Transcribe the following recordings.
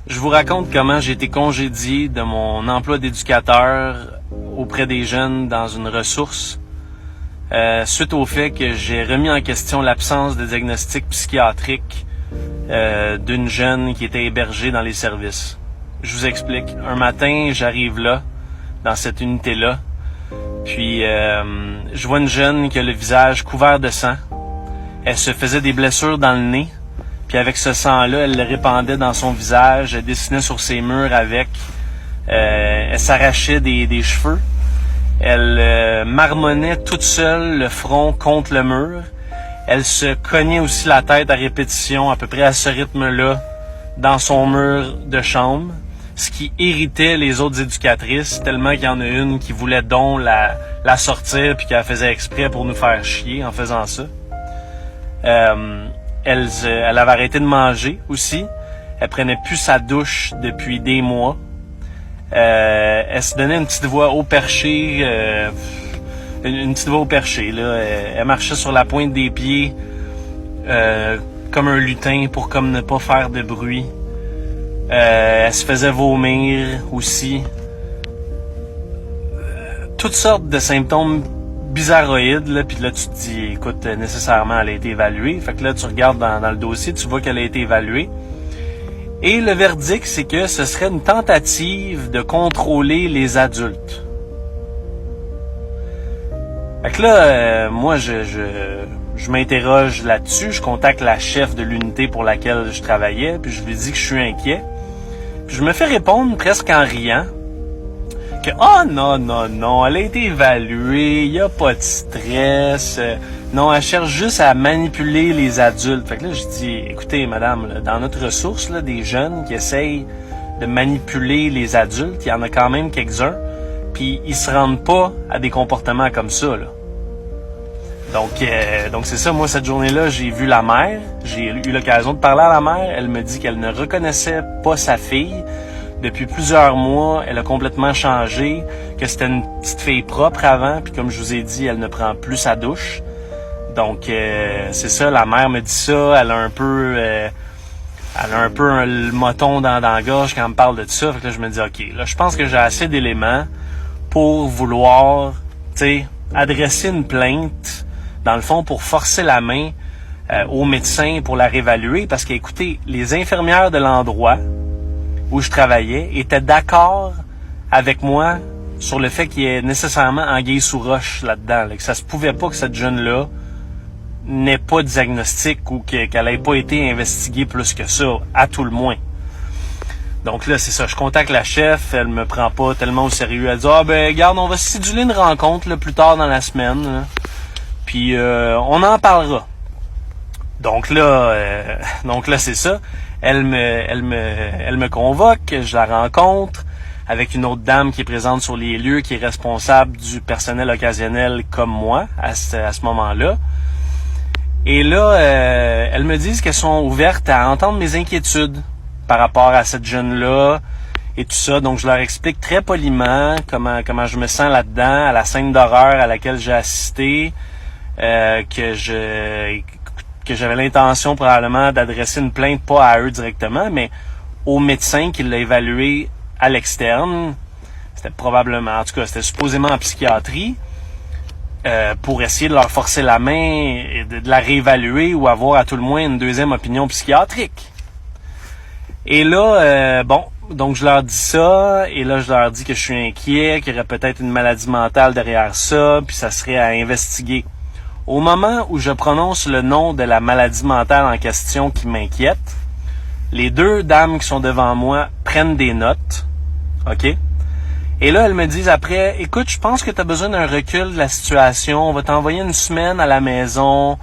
Je vous raconte comment j'ai été congédié de mon emploi d'éducateur auprès des jeunes dans une ressource suite au fait que j'ai remis en question l'absence de diagnostic psychiatrique d'une jeune qui était hébergée dans les services. Je vous explique. Un matin, j'arrive là, dans cette unité-là, puis je vois une jeune qui a le visage couvert de sang. Elle se faisait des blessures dans le nez. Puis avec ce sang-là, elle le répandait dans son visage, elle dessinait sur ses murs avec, elle s'arrachait des cheveux, elle marmonnait toute seule le front contre le mur, elle se cognait aussi la tête à répétition, à peu près à ce rythme-là, dans son mur de chambre, ce qui irritait les autres éducatrices, tellement qu'il y en a une qui voulait donc la sortir puis qu'elle faisait exprès pour nous faire chier en faisant ça. Elle avait arrêté de manger aussi. Elle prenait plus sa douche depuis des mois. Elle se donnait une petite voix au perché. Une petite voix au perché, là. Elle marchait sur la pointe des pieds comme un lutin pour comme ne pas faire de bruit. Elle se faisait vomir aussi. Toutes sortes de symptômes bizarroïde, là, puis là, tu te dis, écoute, nécessairement, elle a été évaluée. Fait que là, tu regardes dans le dossier, tu vois qu'elle a été évaluée. Et le verdict, c'est que ce serait une tentative de contrôler les adultes. Fait que là, moi, je m'interroge là-dessus. Je contacte la chef de l'unité pour laquelle je travaillais, puis je lui dis que je suis inquiet. Puis je me fais répondre presque en riant. Que, non, elle a été évaluée, il n'y a pas de stress. Non, elle cherche juste à manipuler les adultes. Fait que là, je dis, écoutez, madame, là, dans notre ressource, là, des jeunes qui essayent de manipuler les adultes, il y en a quand même quelques-uns, puis ils se rendent pas à des comportements comme ça, là. Donc c'est ça, moi, cette journée-là, j'ai vu la mère, j'ai eu l'occasion de parler à la mère, elle me dit qu'elle ne reconnaissait pas sa fille. Depuis plusieurs mois, elle a complètement changé, que c'était une petite fille propre avant, puis comme je vous ai dit, elle ne prend plus sa douche. Donc, c'est ça, la mère me dit ça, elle a un peu le moton dans la gorge quand elle me parle de ça. Fait que là, je me dis, OK, là, je pense que j'ai assez d'éléments pour vouloir, tu sais, adresser une plainte, dans le fond, pour forcer la main au médecin pour la réévaluer, parce qu'écoutez, les infirmières de l'endroit où je travaillais étaient d'accord avec moi sur le fait qu'il y ait nécessairement anguille sous roche là-dedans, là, que ça se pouvait pas que cette jeune-là n'ait pas de diagnostic ou qu'elle ait pas été investiguée plus que ça, à tout le moins. Donc là, c'est ça, je contacte la chef, elle me prend pas tellement au sérieux, elle dit « Ah ben, regarde, on va céduler une rencontre là, plus tard dans la semaine, là, puis on en parlera. » Donc là, c'est ça. Elle me convoque, je la rencontre avec une autre dame qui est présente sur les lieux, qui est responsable du personnel occasionnel comme moi à ce moment-là. Et là, elles me disent qu'elles sont ouvertes à entendre mes inquiétudes par rapport à cette jeune-là et tout ça. Donc, je leur explique très poliment comment je me sens là-dedans, à la scène d'horreur à laquelle j'ai assisté, que j'avais l'intention probablement d'adresser une plainte pas à eux directement, mais au médecin qui l'a évalué à l'externe. C'était probablement, en tout cas, c'était supposément en psychiatrie, pour essayer de leur forcer la main et de la réévaluer ou avoir à tout le moins une deuxième opinion psychiatrique. Et là, donc je leur dis ça, et là je leur dis que je suis inquiet, qu'il y aurait peut-être une maladie mentale derrière ça, puis ça serait à investiguer. Au moment où je prononce le nom de la maladie mentale en question qui m'inquiète, les deux dames qui sont devant moi prennent des notes, OK? Et là, elles me disent après, écoute, je pense que tu as besoin d'un recul de la situation, on va t'envoyer une semaine à la maison,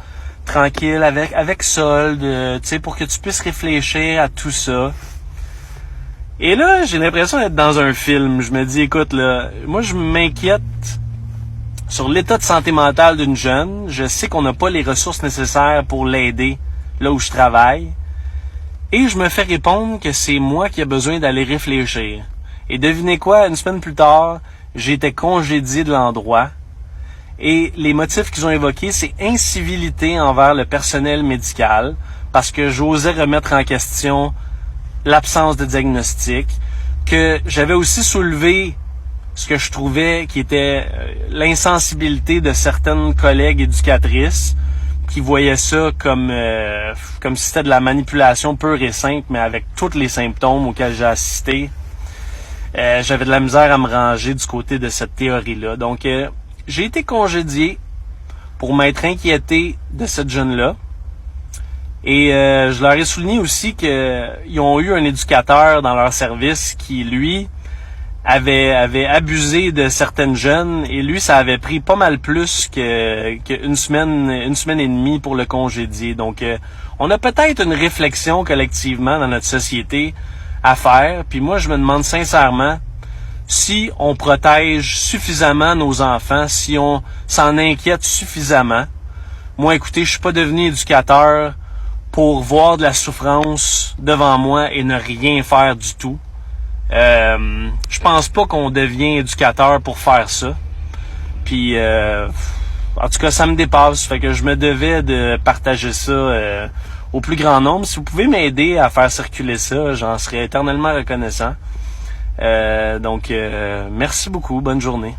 tranquille, avec solde, tu sais, pour que tu puisses réfléchir à tout ça. Et là, j'ai l'impression d'être dans un film. Je me dis, écoute, là, moi, je m'inquiète sur l'état de santé mentale d'une jeune. Je sais qu'on n'a pas les ressources nécessaires pour l'aider là où je travaille. Et je me fais répondre que c'est moi qui ai besoin d'aller réfléchir. Et devinez quoi, une semaine plus tard, j'ai été congédié de l'endroit. Et les motifs qu'ils ont évoqués, c'est incivilité envers le personnel médical, parce que j'osais remettre en question l'absence de diagnostic, que j'avais aussi soulevé ce que je trouvais qui était l'insensibilité de certaines collègues éducatrices qui voyaient ça comme si c'était de la manipulation pure et simple, mais avec tous les symptômes auxquels j'ai assisté. J'avais de la misère à me ranger du côté de cette théorie-là. Donc, j'ai été congédié pour m'être inquiété de cette jeune-là. Et je leur ai souligné aussi qu'ils ont eu un éducateur dans leur service qui, lui, avait abusé de certaines jeunes, et lui, ça avait pris pas mal plus qu'une semaine et demie pour le congédier. Donc, on a peut-être une réflexion collectivement dans notre société à faire. Puis moi, je me demande sincèrement si on protège suffisamment nos enfants, si on s'en inquiète suffisamment. Moi, écoutez, je suis pas devenu éducateur pour voir de la souffrance devant moi et ne rien faire du tout. Je pense pas qu'on devient éducateur pour faire ça. Puis, en tout cas, ça me dépasse. Fait que je me devais de partager ça au plus grand nombre. Si vous pouvez m'aider à faire circuler ça, j'en serais éternellement reconnaissant. Donc, merci beaucoup. Bonne journée.